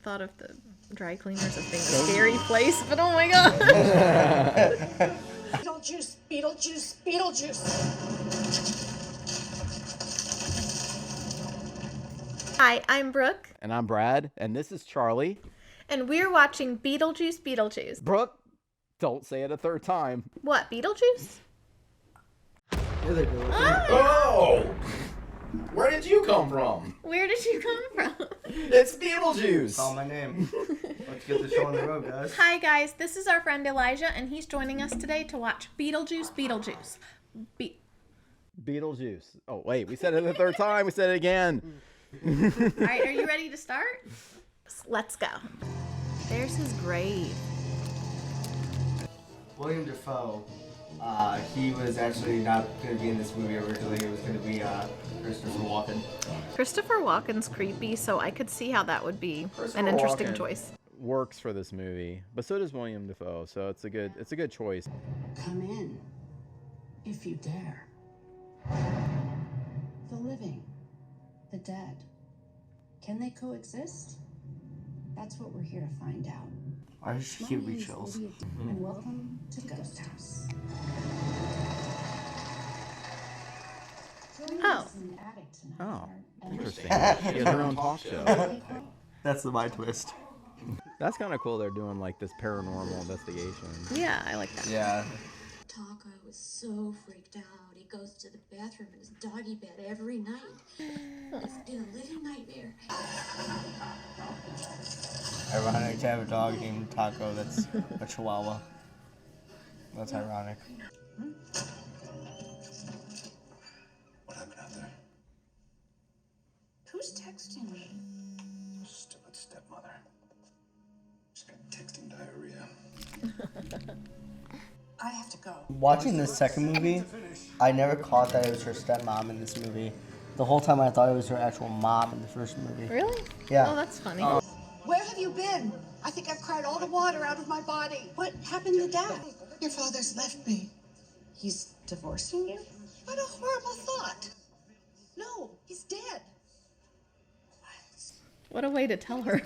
thought of the dry cleaners as being a scary place, but oh my god. Beetlejuice, Beetlejuice, Beetlejuice. Hi, I'm Brooke. And I'm Brad, and this is Charlie. And we're watching Beetlejuice Beetlejuice. Brooke, don't say it a third time. What, Beetlejuice? Here they go. Oh! Where did you come from? Where did you come from? It's Beetlejuice! Call my name. Let's get the show on the road, guys. Hi guys, this is our friend Elijah, and he's joining us today to watch Beetlejuice Beetlejuice. Beetlejuice. Oh, wait, we said it the third time. We said it again. Alright, are you ready to start? Let's go. There's his grave. William Dafoe. He was actually not going to be in this movie originally. It was going to be Christopher Walken. Christopher Walken's creepy, so I could see how that would be an interesting choice. Works for this movie, but so does William Dafoe, so it's a good choice. Come in, if you dare. The living, the dead, can they coexist? That's what we're here to find out. I just My give name me is chills. Lydia, and welcome to Ghost House. Joining Oh. us in the attic tonight Oh, are- interesting. She has her own talk show. That's my twist. That's kind of cool. They're doing like this paranormal investigation. Yeah, I like that. Yeah. Taco was so freaked out. He goes to the bathroom in his doggy bed every night. It's been a living nightmare. Ironic to have a dog named Taco that's a chihuahua. That's ironic. What happened out there? Who's texting me? Stupid stepmother. She's got texting diarrhea. I have to go. Watching this second movie, I never caught that it was her stepmom in this movie. The whole time I thought it was her actual mom in the first movie. Really? Yeah. Oh, that's funny. Where have you been? I think I've cried all the water out of my body. What happened to Dad? Your father's left me. He's divorcing you? What a horrible thought. No, he's dead. What a way to tell her.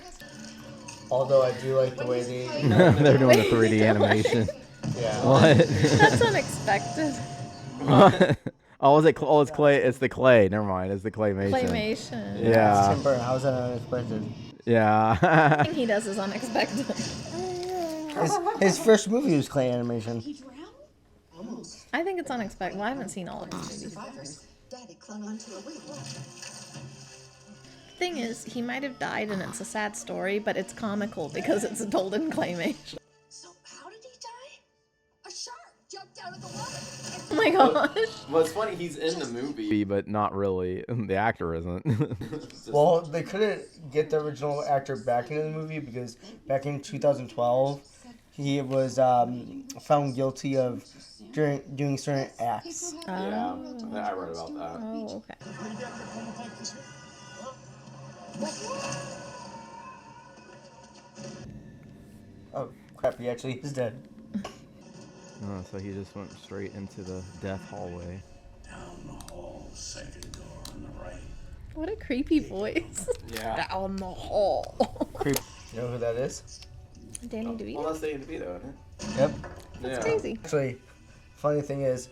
Although I do like the way they... They're doing a Wait, 3D no. animation. Yeah. What? That's unexpected. Oh, is it? Oh, it's clay. It's the clay. Never mind. It's the claymation. Claymation. It's Yeah. Tim Burton. How was that unexpected? Yeah. Everything he does is unexpected. His first movie was clay animation. He drowned? Almost. I think it's unexpected. Well, I haven't seen all of his movies. Survivors. Daddy clung onto a wheel. Thing is, he might have died and it's a sad story, but it's comical because it's told in claymation. So how did he die? A shark jumped out of the water. Oh my gosh. Well, it's funny. He's in the movie, but not really. The actor isn't. Well, they couldn't get the original actor back into the movie because back in 2012, he was found guilty of doing certain acts. Yeah, I read about that. Oh, okay. Oh, crap, he actually is dead. Oh, so he just went straight into the death hallway. Down the hall, second door on the right. What a creepy voice. Yeah. Down the hall. Creep. You know who that is? Danny DeVito. Well, that's Danny DeVito, isn't it? Yep. That's crazy. Actually, funny thing is,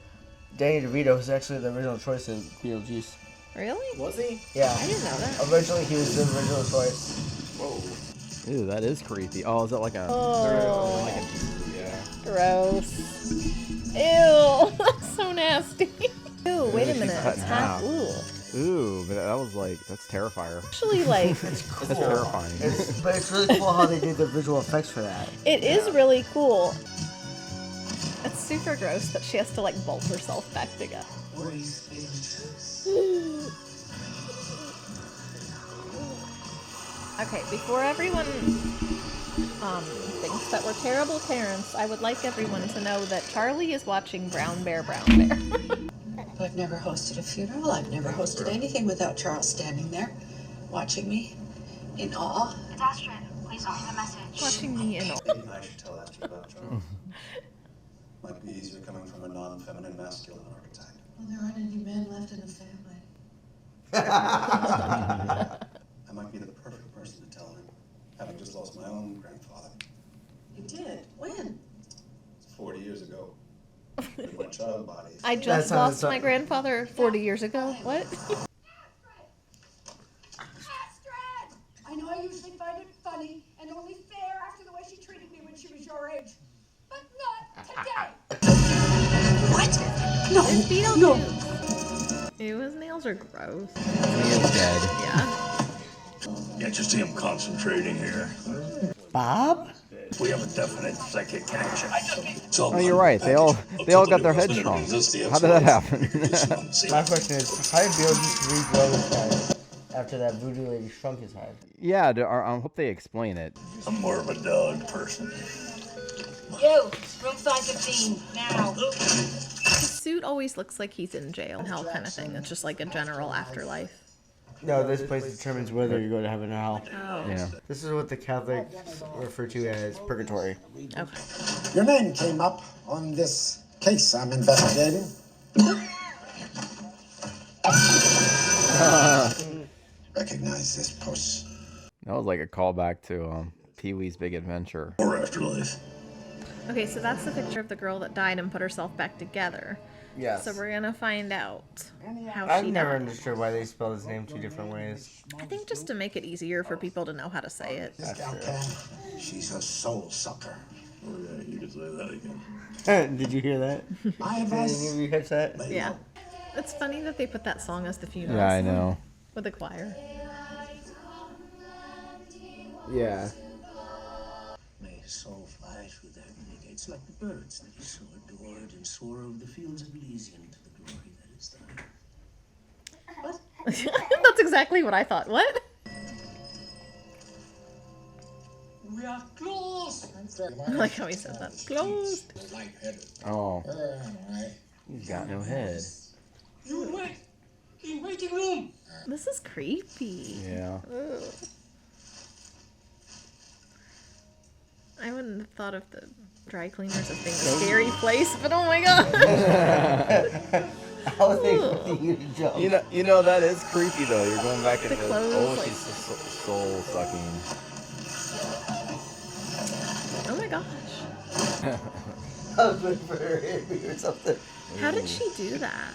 Danny DeVito was actually the original choice in Beetlejuice. Really? Was he? Yeah. I didn't know that. Originally, he was the original choice. Whoa. Ew, that is creepy. Oh, is that like a? Oh. Like a yeah. Gross. Ew. That's so nasty. Ew, wait a She's minute. cut It's in half. half. Ooh. Ooh, but that was like that's terrifying. Actually, like, That's terrifying. But it's really cool how they did the visual effects for that. it is really cool. It's super gross that she has to, like, bolt herself back together. Okay, before everyone thinks that we're terrible parents, I would like everyone to know that Charlie is watching Brown Bear, Brown Bear. I've never hosted a funeral. I've never hosted anything without Charles standing there, watching me in awe. It's Astrid. Please leave a message. Watching me in awe. Maybe I should tell Ashley about Charles. Might be easier coming from a non-feminine masculine archetype. Well, there aren't any men left in the family. I might be the perfect person to tell him. Having just lost my own grandfather. You did? When? 40 years ago. In my child body. I just lost my grandfather 40 years ago. What? Astrid! I know I usually find it funny and only fair after the way she treated me when she was your age. But not today! What? No! It's Beetlejuice. No! Ew, his nails are gross. He is dead. Yeah. Can't you see him concentrating here? Bob? We have a definite psychic connection. Oh, you're right. They all got their heads shrunk. How did that happen? My question is, how did Beetlejuice regrow his head after that voodoo lady shrunk his head? Yeah, I hope they explain it. I'm more of a dog person. You! Room 515, now! His suit always looks like he's in jail, hell kind of thing. It's just like a general afterlife. No, this place determines whether you go to heaven or hell. Oh. Yeah. This is what the Catholics refer to as purgatory. Okay. Your name came up on this case I'm investigating. Recognize this puss. That was like a callback to Pee-wee's Big Adventure. Or afterlife. Okay, so that's the picture of the girl that died and put herself back together. Yes. So we're gonna find out how I've she never died. understood why they spell his name two different ways. I think just to make it easier for people to know how to say it. This gal can. She's a soul sucker. Oh yeah, you can say that again. Did you hear that? My Did any of advice. you catch that? Yeah. It's funny that they put that song as the funeral Yeah, I song know. with the choir. Yeah. May his soul fly through the heavenly gates like the birds that he so adored and soar over the fields of Elysium to the glory that is thine. That's exactly what I thought. What? We are close. I like how he said that. Closed. Oh, he's got no head. You wait in waiting room. This is creepy. Yeah. Ugh. I wouldn't have thought of the dry cleaners as being a scary place, but oh my god. How are they expecting you to jump? You know that is creepy though. You're going back into clothes, oh, like- she's soul sucking. Oh my gosh. I was waiting for her to hit me or something. How did she do that?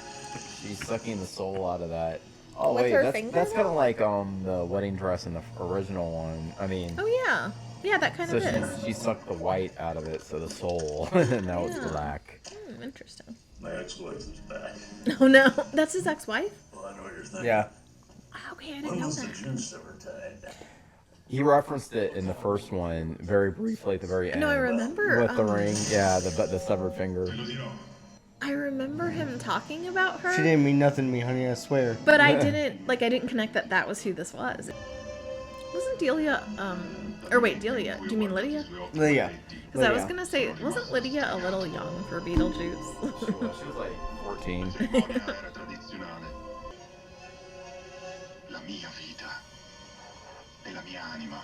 She's sucking the soul out of that. Oh With wait, her that's finger? kind of like the wedding dress in the original one. I mean, Oh yeah. Yeah, that kind so of is. she sucked the white out of it, so the soul, and now it's Yeah. black. Interesting. My ex-wife is back. Oh no. That's his ex-wife? Well, I know what you're thinking. Yeah. Okay, I didn't When know was the that. juice ever tied? He referenced it in the first one very briefly at the very end. No, I remember. With the ring, yeah, the severed finger. I remember him talking about her. She didn't mean nothing to me, honey, I swear. But I didn't connect that was who this was. Wasn't Delia, or wait, Delia, do you mean Lydia? Lydia. Because I was gonna say, wasn't Lydia a little young for Beetlejuice? She was like 14. La mia vita e la mia anima.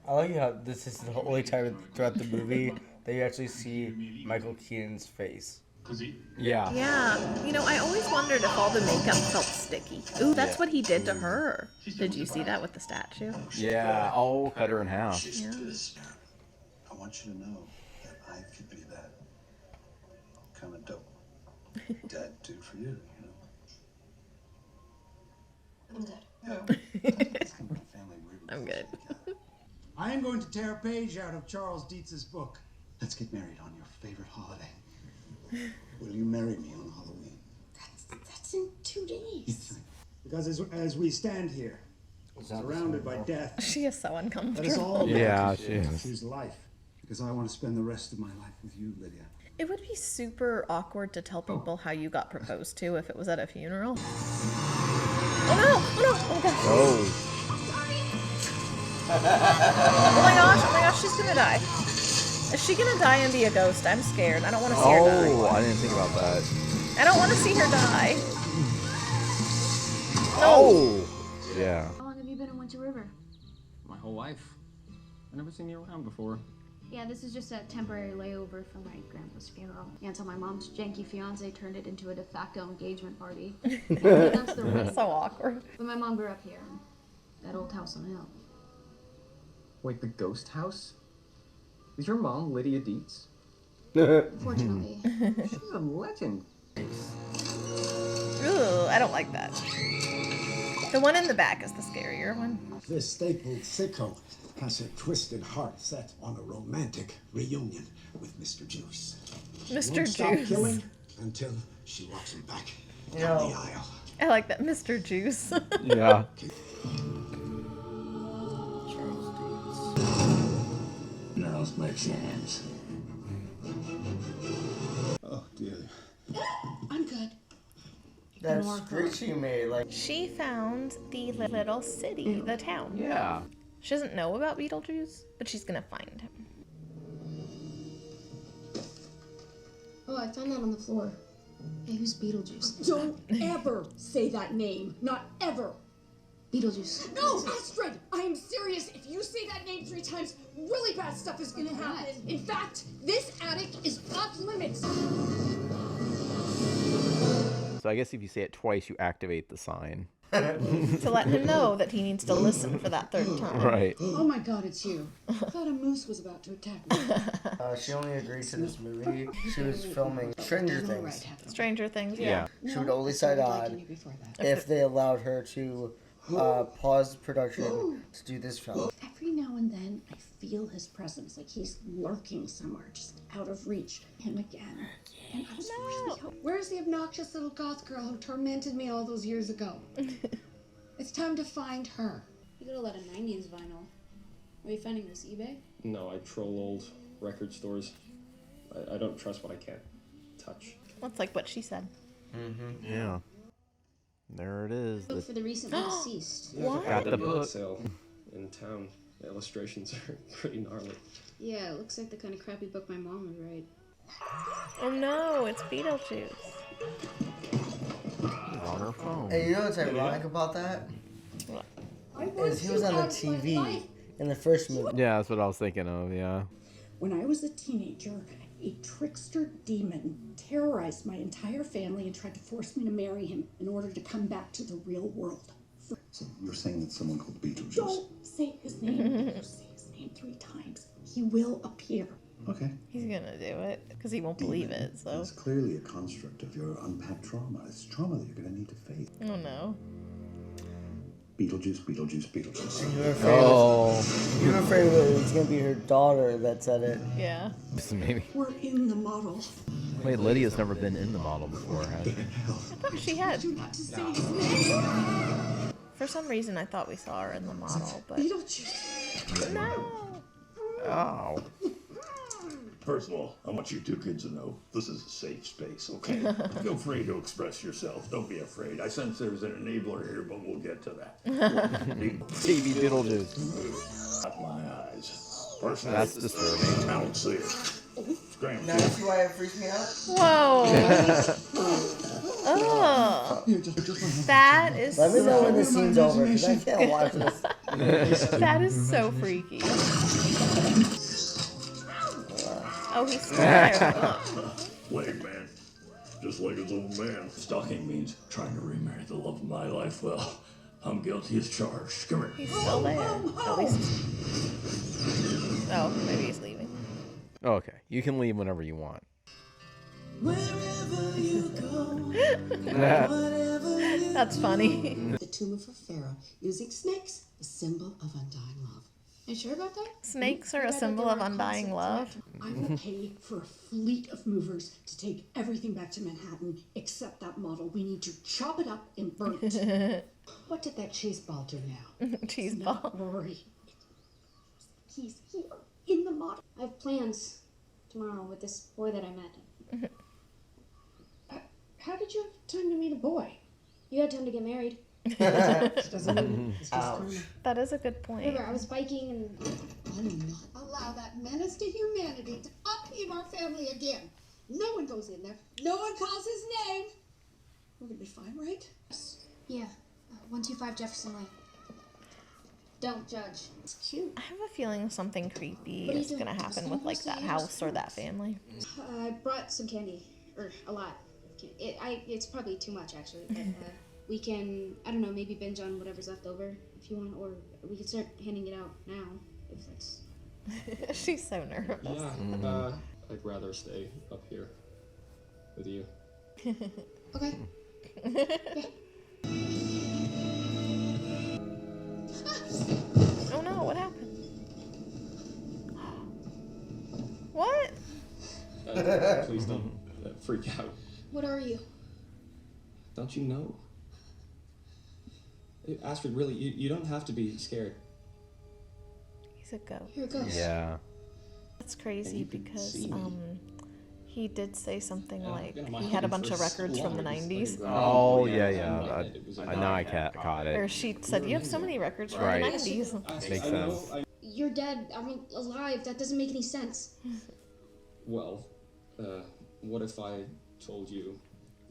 I like how this is the only time throughout the movie that you actually see Michael Keaton's face. Yeah. Yeah, I always wondered if all the makeup felt sticky. Ooh, that's Yeah. what he did to her. Did you see that with the statue? Yeah. Oh, cut her in half. Yeah. I want you to know that I could be that kind of dope dad dude for you, I'm good. It's kind of a family weird. I'm good. I am going to tear a page out of Charles Dietz's book. Let's get married on your favorite holiday. Will you marry me on Halloween? That's in 2 days. Because as we stand here, surrounded by death, She is so let us uncomfortable. all Yeah, she is. choose life. Because I want to spend the rest of my life with you, Lydia. It would be super awkward to tell people how you got proposed to if it was at a funeral. Oh no! Oh no! Oh gosh! Oh. Oh my gosh! Oh my gosh! She's gonna die. Is she gonna die and be a ghost? I'm scared. I don't want to see her die. Oh, I didn't think about that. I don't want to see her die. Oh. Yeah. How long have you been in Winter River? My whole life. I've never seen you around before. Yeah, this is just a temporary layover for my grandpa's funeral. Yeah, until my mom's janky fiance turned it into a de facto engagement party. That's the ring. So awkward. But my mom grew up here, that old house on the hill. Wait, the ghost house? Is your mom Lydia Dietz? Fortunately. She's a legend. Ooh, I don't like that. The one in the back is the scarier one. This stapled sicko has a twisted heart set on a romantic reunion with Mr. Juice. Mr. Won't stop Juice. killing until she walks him back You down know, the aisle. I like that, Mr. Juice. Yeah. Now's my chance. Oh, dear. I'm good. that screech you made, like. She found the little city, the town. Yeah. She doesn't know about Beetlejuice, but she's gonna find him. Oh, I found that on the floor. Hey, who's Beetlejuice? Don't ever say that name. Not ever. Beetlejuice. No, Astrid! I am serious. If you say that name 3 times, really bad stuff is gonna happen. In fact, this attic is off limits. So I guess if you say it twice, you activate the sign. To let him know that he needs to listen for that 3rd time. Right. Oh my god, it's you. I thought a moose was about to attack me. She only agreed to this movie. She was filming Stranger Things. Stranger Things, Yeah. She would only sign on if they allowed her to pause production to do this film. Every now and then, I feel his presence, like he's lurking somewhere, just out of reach. Him again. And I was really Where's the obnoxious little goth girl who tormented me all those years ago? It's time to find her. You got a lot of 90s vinyl. Are you finding this eBay? No, I troll old record stores. I don't trust what I can't touch. That's like what she said. Mm-hmm. Yeah. There it is. Book for the recently deceased. What? Got the Yard book. sale in town. The illustrations are pretty gnarly. Yeah, it looks like the kind of crappy book my mom would write. Oh no, it's Beetlejuice. She's on her phone. And you know what's ironic about that? Is he was on the TV in the first movie. Yeah, that's what I was thinking of, yeah. When I was a teenager, a trickster demon terrorized my entire family and tried to force me to marry him in order to come back to the real world. So you're saying that someone called Beetlejuice? Don't say his name. If you say his name 3 times, he will appear. Okay. He's gonna do it because he won't believe it. So. It's clearly a construct of your unpacked trauma. It's trauma that you're going to need to face. Oh no. Beetlejuice, Beetlejuice, Beetlejuice. You were afraid it was going to be her daughter that said it. Yeah. Maybe. We're in the model. Wait, Lydia's never been in the model before, has she? I thought she had. Not to say his name. For some reason, I thought we saw her in the model, but Beetlejuice. no. Oh. First of all, I want you 2 kids to know this is a safe space, okay? Feel free to express yourself. Don't be afraid. I sense there's an enabler here, but we'll get to that. Baby Beetlejuice. Not my eyes. Personally, That's disturbing. I don't see it. Scram. Now you see why it freaks me out? Whoa. Oh. That is Let me know so... when this scene's over, because I can't watch this. That is so freaky. Oh, he's still there. Lame man. Just like his old man. Stalking means trying to remarry the love of my life. Well, I'm guilty as charged. Come here. He's still there. At least. Oh, maybe he's leaving. Okay, you can leave whenever you want. Wherever you go, That's funny. The tomb of Pharaoh using snakes, a symbol of undying love. Are you sure about that? Snakes are a symbol of undying love. I will pay for a fleet of movers to take everything back to Manhattan except that model. We need to chop it up and burn it. What did that cheese ball do now? Cheese Not ball. worry. He's here in the model. I have plans tomorrow with this boy that I met. How did you have time to meet a boy? You had time to get married. Doesn't mean it's just karma. That is a good point. Remember, I was biking and... I will not allow that menace to humanity to upheave our family again. No one goes in there. No one calls his name. We're gonna be fine, right? Yeah, 125 Jefferson Lane. Don't judge. It's cute. I have a feeling something creepy What are you is doing? gonna happen Just with like almost that the house or that house. family. I brought some candy, or a lot. It's probably too much actually. But, we can, I don't know, maybe binge on whatever's left over if you want, or we can start handing it out now if that's. She's so nervous. Yeah, I'd rather stay up here with you. Okay. Oh no, what happened? What? Please don't freak out. What are you? Don't you know? Astrid, really, you don't have to be scared. He's a ghost. You're a ghost. Yeah. That's crazy you could because see me. he did say something like been on my he had a mind bunch for of so records from the long, it's 90s. like, Oh yeah, yeah. I know I caught Or it. she said, you have so many records from Right. the 90s. Makes sense. You're dead. I'm alive. That doesn't make any sense. Well, what if I told you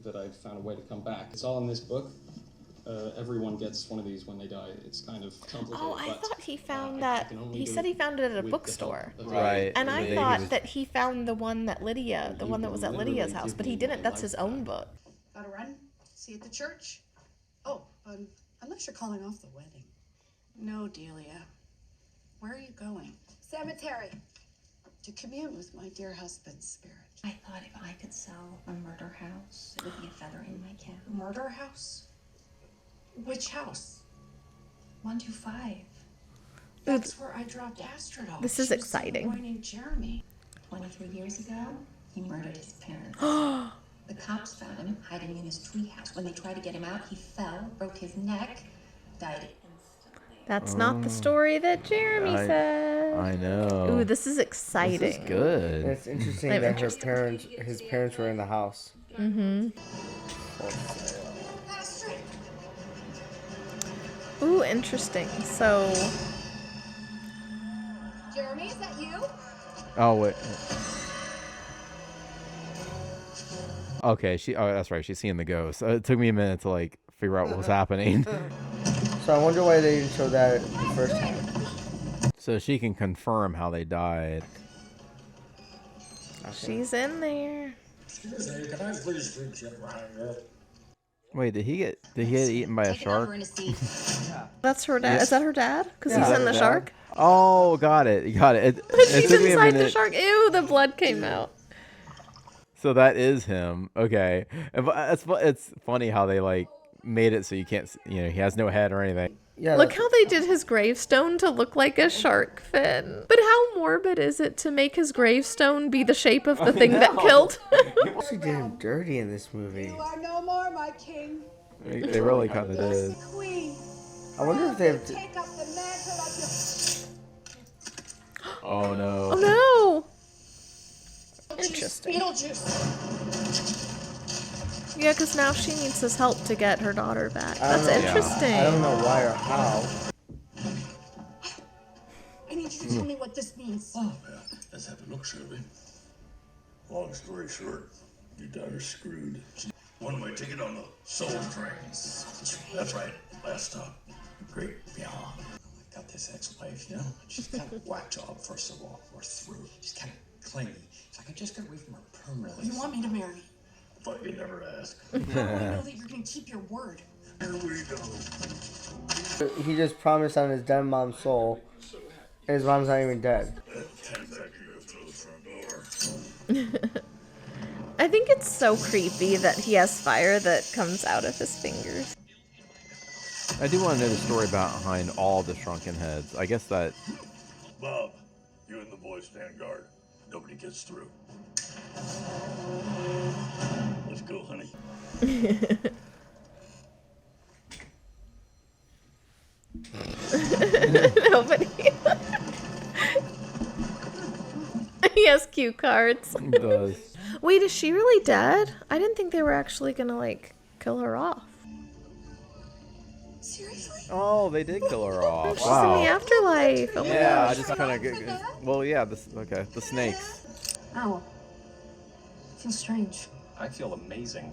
that I found a way to come back? It's all in this book. Everyone gets one of these when they die. It's kind of complicated. Oh, I but, thought he found I that. can only He do said he found it at a with the bookstore. help of Right. And I He thought was- that he found the one that Lydia, the You one that can was at literally Lydia's house, give but he me didn't. my That's his life own back. book. Gotta run. See you at the church. Oh, unless you're calling off the wedding. No, Delia. Where are you going? Cemetery. To commune with my dear husband's spirit. I thought if I could sell a murder house, it would be a feather in my cap. Murder house? Which house? 125. That's where I dropped Astrid off. This is She was seeing a exciting. boy named Jeremy. 23 years ago, he murdered his parents. The cops found him hiding in his treehouse. When they tried to get him out, he fell, broke his neck, died instantly. That's not the story that Jeremy said. I know. Ooh, this is exciting. This is good. And it's interesting I'm that interested. his parents were in the house. Mm-hmm. Ooh, interesting. So, Jeremy, is that you? Oh wait. Okay, that's right. She's seeing the ghost. It took me a minute to like figure out what was happening. So I wonder why they didn't show that the first time. So she can confirm how they died. she's in there. Excuse me, can I please reach you behind you? Wait, did he get eaten by a shark? That's her dad. Yeah. Is that her dad? Because Yeah. he's in the shark. Oh, got it. It She's took me a inside the minute. shark. Ew, the blood came out. So that is him. Okay. It's funny how they like made it so you can't, he has no head or anything. Yeah. Look how they did his gravestone to look like a shark fin. But how morbid is it to make his gravestone be the shape of the thing that killed him? She did him dirty in this movie. You are no more my king. They really kind of did. Queen. I wonder if they have to... Take up the mantle of your... Oh no. Oh no! Interesting. Beetlejuice. Yeah, because now she needs his help to get her daughter back. I don't That's know. interesting. I don't know why or how. I need you to tell me what this means. Oh, yeah. Let's have a look, shall we? Long story short, your daughter's screwed. One way ticket on the Soul Train. That's right. Last stop. Great beyond. I got this ex-wife, you know? She's kind of whack job, first of all. We're through. She's kind of clingy. If I could just get away from her permanently. You want me to marry? Thought you'd never ask. How do I know that you're going to keep your word? Here we go. He just promised on his dead mom's soul, and his mom's not even dead. I think it's so creepy that he has fire that comes out of his fingers. I do want to know the story behind all the shrunken heads. I guess that. Bob, you and the boys stand guard. Nobody gets through. Let's go, honey. Nobody. He has cue cards. He does. Wait, is she really dead? I didn't think they were actually gonna like kill her off. Seriously? Oh, they did kill her off. She's Wow. in the afterlife. Oh my Yeah, I gosh. just kind of. Well, yeah. Okay, the snakes. Oh. Feels strange. I feel amazing.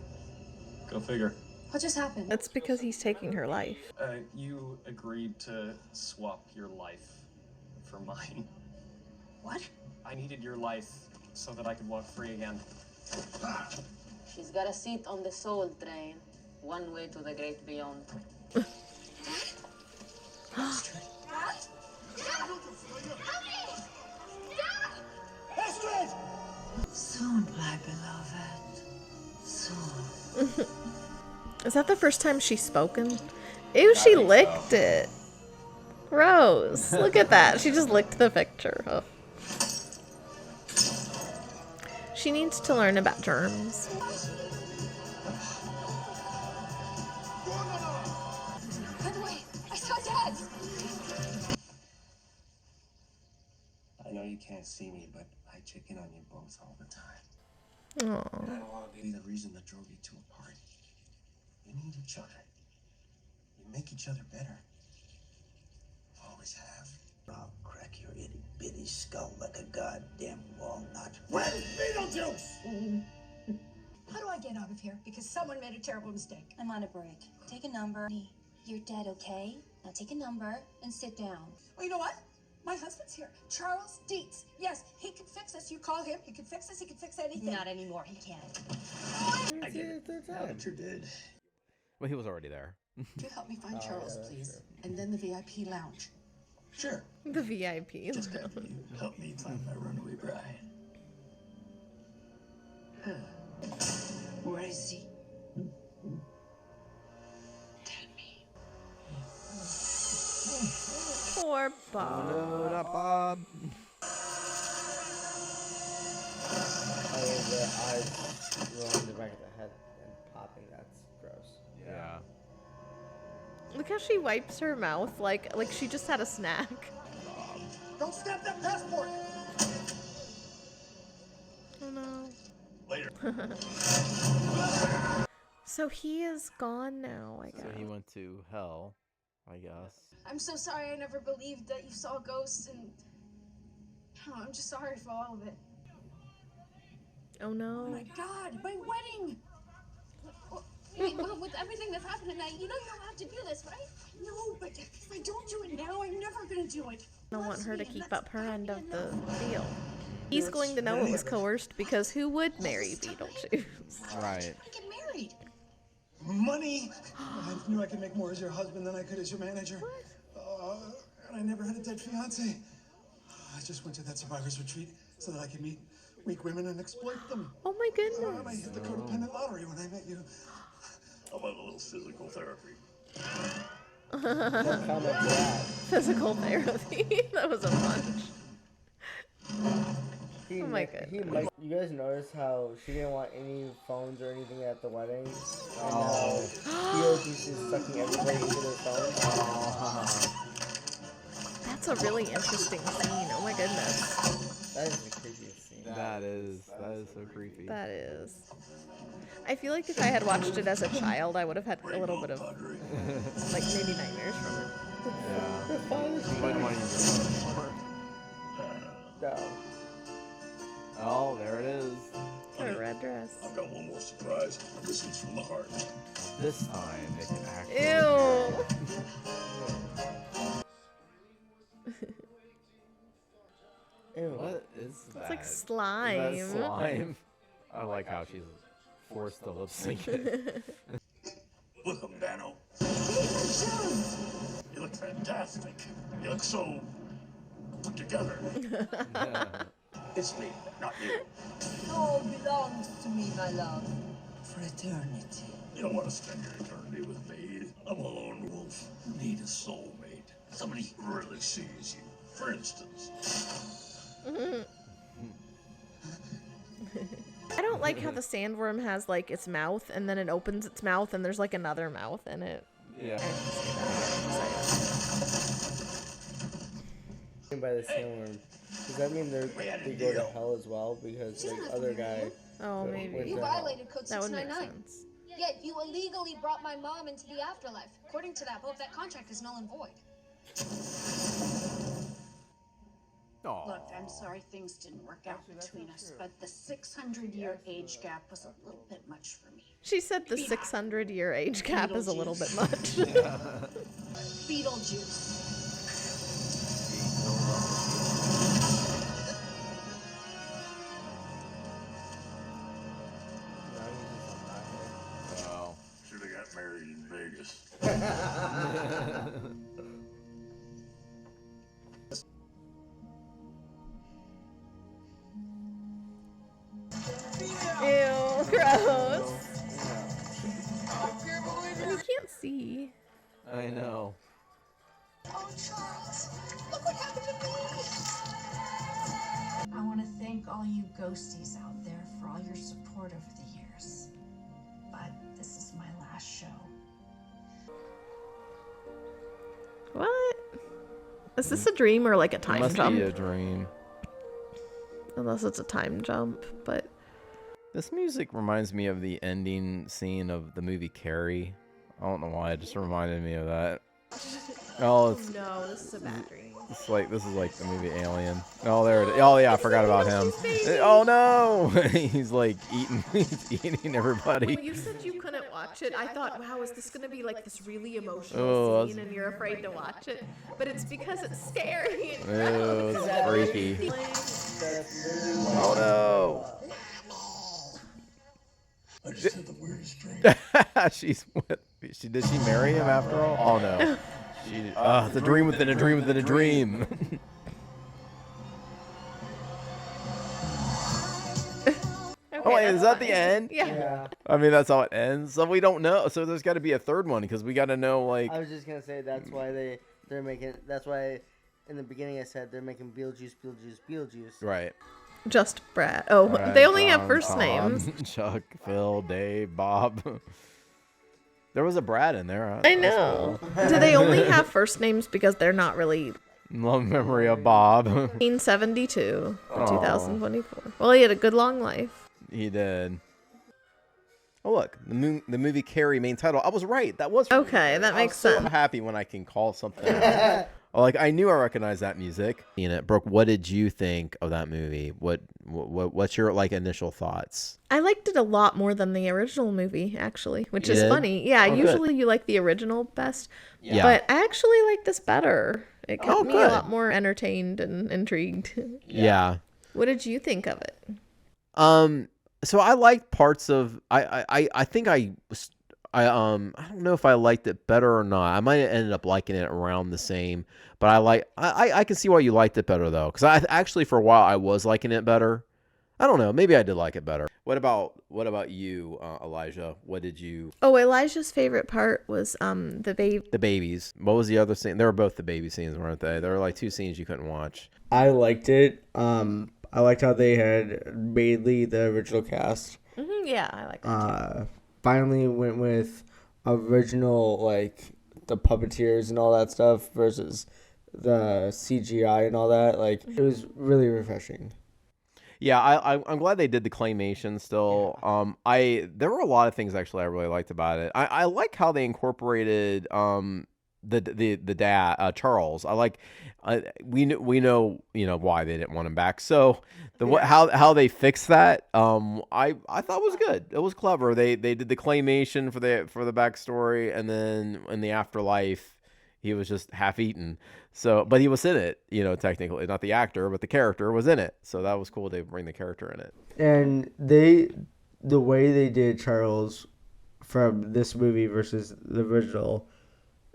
Go figure. What just happened? That's because he's taking her life. You agreed to swap your life for mine. What? I needed your life so that I could walk free again. She's got a seat on the soul train. One way to the great beyond. Soon, my beloved. Soon. Is that the first time she's spoken? Ew, she licked it. Gross. Look at that. She just licked the picture. Oh. She needs to learn about germs. By the way, I saw Dad. I know you can't see me, but I check in on you both all the time. Aww. I don't want to be the reason that drove you two apart. You need each other. You make each other better. Always have. I'll crack your itty bitty skull like a goddamn walnut. Where's Beetlejuice? How do I get out of here? Because someone made a terrible mistake. I'm on a break. Take a number. You're dead, okay? Now take a number and sit down. Well, you know what? My husband's here. Charles Dietz. Yes, he can fix us. You call him. He can fix us. He can fix anything. Not anymore. He can't. I get it. Now that you're dead. Well, he was already there. Could you help me find Charles, please? And then the VIP lounge. Sure. The VIP. Just have you help me find my runaway bride. Where is he? Poor Bob. No, not Bob. Oh, the eyes rolling the back of the head and popping. That's gross. Yeah. Look how she wipes her mouth like she just had a snack. Don't snap that passport! Oh no. Later. So he is gone now, I guess. So he went to hell, I guess. I'm so sorry I never believed that you saw ghosts, and oh, I'm just sorry for all of it. Oh no. Oh my God, my wedding! Wait, well, with everything that's happened tonight, you know you don't have to do this, right? No, but if I don't do it now, I'm never gonna do it. I don't want her to keep up her end of the deal. He's going to know it was coerced because who would marry Beetlejuice? Right. I get married. Money! I knew I could make more as your husband than I could as your manager. And I never had a dead fiance. I just went to that survivor's retreat so that I could meet weak women and exploit them. Oh my And I goodness. hit the codependent lottery when I met you. How about a little physical therapy? Don't comment to that. Physical therapy. That was a punch. Oh my goodness. You guys notice how she didn't want any phones or anything at the wedding? And now Beetlejuice is sucking everybody into their phones. That's a really interesting scene. Oh my goodness. That is the creepiest scene. That is so creepy. That is. I feel like if I had watched it as a child, I would have had a little bit of, like, maybe nightmares from it. Yeah. You might want to use it more. No. Oh, there it is. Her red dress. I've got one more surprise. This one's from the heart. This time it can actually. Ew. Ew. What is that? It's like slime. Is that slime? I like how she's forced to lip sync it. Welcome, Dano. You look fantastic. You look so put together. It's me, not you. It all belongs to me, my love. For eternity. You don't want to spend your eternity with me. I'm a lone wolf. You need a soulmate. Somebody who really sees you. For instance. I don't like how the sandworm has, like, its mouth, and then it opens its mouth, and there's, like, another mouth in it. Yeah. By the sandworm. Does that mean they go to hell as well? Because the other guy. Oh, maybe. You violated Code That would make 699. sense. Yet you illegally brought my mom into the afterlife. According to that book, that contract is null and void. Look, I'm sorry things didn't work out between us, but the 600-year age gap was a little bit much for me. She said the 600-year age gap is a little bit much. Beetlejuice. Wow. Should have got married in Vegas. Ew, gross. You can't see. I know. Oh, Charles, look what happened to me. I want to thank all you ghosties out there for all your support over the years. But this is my last show. What? Is this a dream or like a It time must jump? be a dream. Unless it's a time jump, but This music reminds me of the ending scene of the movie Carrie. I don't know why, it just reminded me of that. Oh, it's, no, this is a bad dream. this is like the movie Alien. Oh, there it is. Oh yeah, I forgot about him. Oh no, he's like he's eating everybody. When you said you couldn't watch it, I thought, wow, is this gonna be like this really emotional Oh, scene and you're afraid to watch it? But it's because it's scary. And Ew, it's freaky. Oh no. I just had the weirdest dream. Did she marry him after all? Oh no. It's a dream within a dream within a dream. Oh wait, is that the end? Yeah. I mean, that's how it ends. So we don't know. So there's got to be a third one because we got to know like. I was just gonna say that's why they're making. That's why in the beginning I said they're making Beetlejuice, Beetlejuice, Beetlejuice. Right. Just Brad. Oh, Brad, they only John, have first Tom, names. Chuck, Phil, Dave, Bob. There was a Brad in there. Huh? I know. Do they only have first names because they're not really? Love memory of Bob. 1972 to Aw. 2024. Well, he had a good long life. He did. Oh look, the movie Carrie main title. I was right. That was Okay, that makes sense. I'm happy when I can call something out. Like I knew I recognized that music. In it, Brooke, what did you think of that movie? What's your like initial thoughts? I liked it a lot more than the original movie, actually, which You is did? funny. Yeah, Oh, good. usually you like the original best, Yeah. but I actually like this better. It kept Oh, me good. a lot more entertained and intrigued. Yeah. What did you think of it? So I liked parts of. I think I don't know if I liked it better or not. I might have ended up liking it around the same, but I can see why you liked it better though, because I actually for a while I was liking it better. I don't know, maybe I did like it better. What about you, Elijah? What did you? Oh, Elijah's favorite part was the baby. The babies. What was the other scene? They were both the baby scenes, weren't they? There were like two scenes you couldn't watch. I liked it. I liked how they had mainly the original cast. Yeah, I like that. Finally went with original, like the puppeteers and all that stuff versus the CGI and all that. Like it was really refreshing. Yeah, I'm glad they did the claymation still. Yeah. There were a lot of things actually I really liked about it. I like how they incorporated the dad Charles. I like we know why they didn't want him back. So how they fixed that I thought was good. It was clever. They did the claymation for the backstory, and then in the afterlife he was just half eaten. So, but he was in it, technically, not the actor, but the character was in it. So that was cool to bring the character in it. And the way they did Charles from this movie versus the original,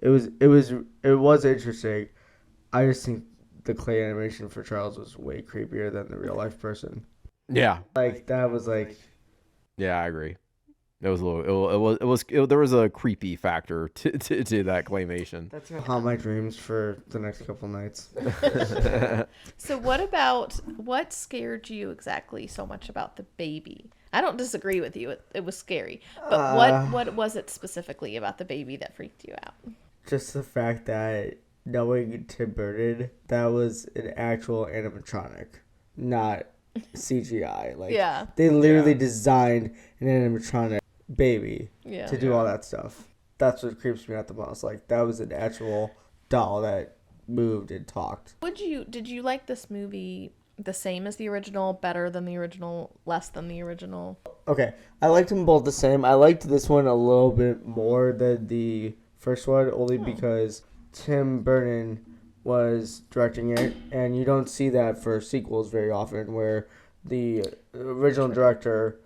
it was interesting. I just think the clay animation for Charles was way creepier than the real life person. Yeah. Like that was like. Yeah, I agree. It was a little. There was a creepy factor to that claymation. That's gonna haunt my dreams for the next couple nights. So what scared you exactly so much about the baby? I don't disagree with you. It was scary. But what was it specifically about the baby that freaked you out? Just the fact that knowing Tim Burton, that was an actual animatronic, not CGI. Like Yeah. they literally designed an animatronic baby to do all that stuff. That's what creeps me out the most. Like that was an actual doll that moved and talked. Did you like this movie the same as the original, better than the original, less than the original? Okay, I liked them both the same. I liked this one a little bit more than the first one, only because Tim Burton was directing it, and you don't see that for sequels very often, where the original director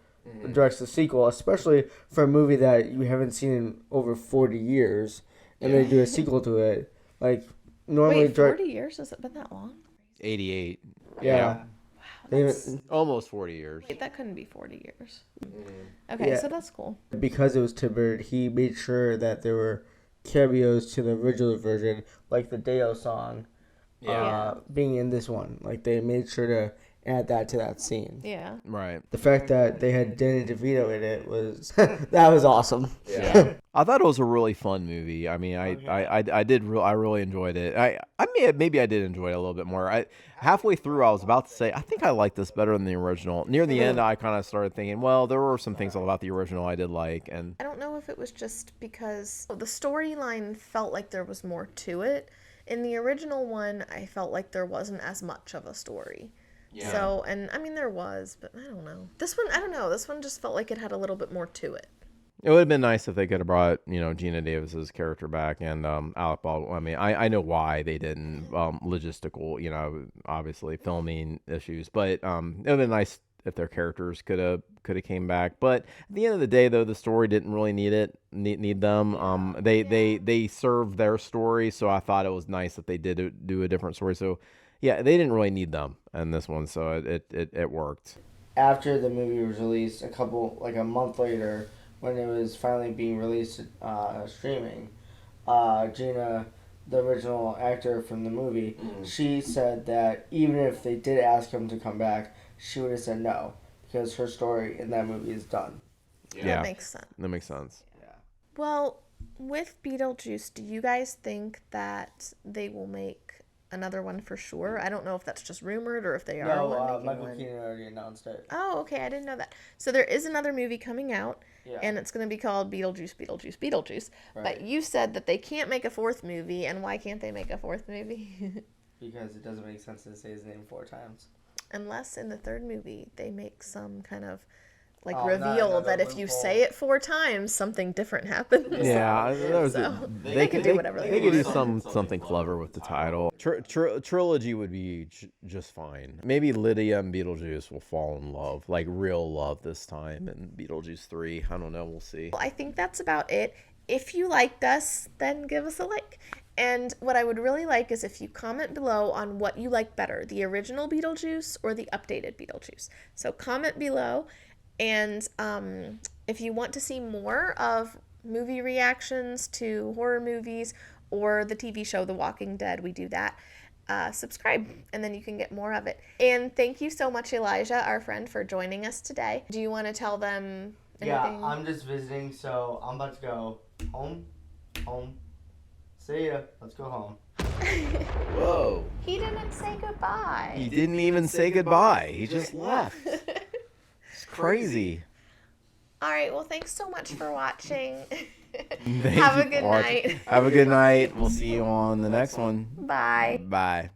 directs the sequel, especially for a movie that you haven't seen in over 40 years, and they do a sequel to it. Like, normally... Wait, 40 years? Has it been that long? 88. Yeah. Wow, almost 40 years. Wait, that couldn't be 40 years. Okay, so that's cool. Because it was Tim Burton, he made sure that there were cameos to the original version, like the Deo song, being in this one. Like, they made sure to add that to that scene. Yeah. Right. The fact that they had Danny DeVito in it was that was awesome. Yeah. I thought it was a really fun movie. I mean, I really enjoyed it. Maybe I did enjoy it a little bit more. Halfway through, I was about to say I think I like this better than the original. Near the end, I kind of started thinking, well, there were some things about the original I did like, and I don't know if it was just because the storyline felt like there was more to it. In the original one, I felt like there wasn't as much of a story. Yeah. So, and I mean, there was, but I don't know. This one, I don't know. This one just felt like it had a little bit more to it. It would have been nice if they could have brought, Gina Davis's character back and Alec Baldwin. I mean, I know why they didn't. Logistical, obviously filming issues, but it would have been nice if their characters could have came back. But at the end of the day, though, the story didn't really need them. They served their story, so I thought it was nice that they did do a different story. So. Yeah, they didn't really need them in this one, so it worked. After the movie was released, a month later, when it was finally being released streaming, Gina, the original actor from the movie, she said that even if they did ask him to come back, she would have said no, because her story in that movie is done. Yeah. That makes sense. That makes sense. Yeah. Well, with Beetlejuice, do you guys think that they will make another one for sure? I don't know if that's just rumored or if they are. No, Michael Keaton already announced it. Oh, okay. I didn't know that. So there is another movie coming out, Yeah. and it's going to be called Beetlejuice Beetlejuice Beetlejuice. Right. But you said that they can't make a fourth movie, and why can't they make a fourth movie? Because it doesn't make sense to say his name 4 times. Unless in the third movie they make some kind of reveal that if you say it 4 times, something different happens. Yeah, they can do whatever they want. They could do something clever with the title. Trilogy would be just fine. Maybe Lydia and Beetlejuice will fall in love, like real love this time, and Beetlejuice 3. I don't know. We'll see. Well, I think that's about it. If you liked us, then give us a like. And what I would really like is if you comment below on what you like better, the original Beetlejuice or the updated Beetlejuice. So comment below. And if you want to see more of movie reactions to horror movies or the TV show The Walking Dead, we do that. Subscribe, and then you can get more of it. And thank you so much, Elijah, our friend, for joining us today. Do you want to tell them anything? Yeah, I'm just visiting, so I'm about to go home. See ya. Let's go home. Whoa. He didn't say goodbye. He didn't even say goodbye. He just left. It's crazy. All right, well, thanks so much for watching. Have a good night. Have a good night. We'll see you on the next one. Bye. Bye.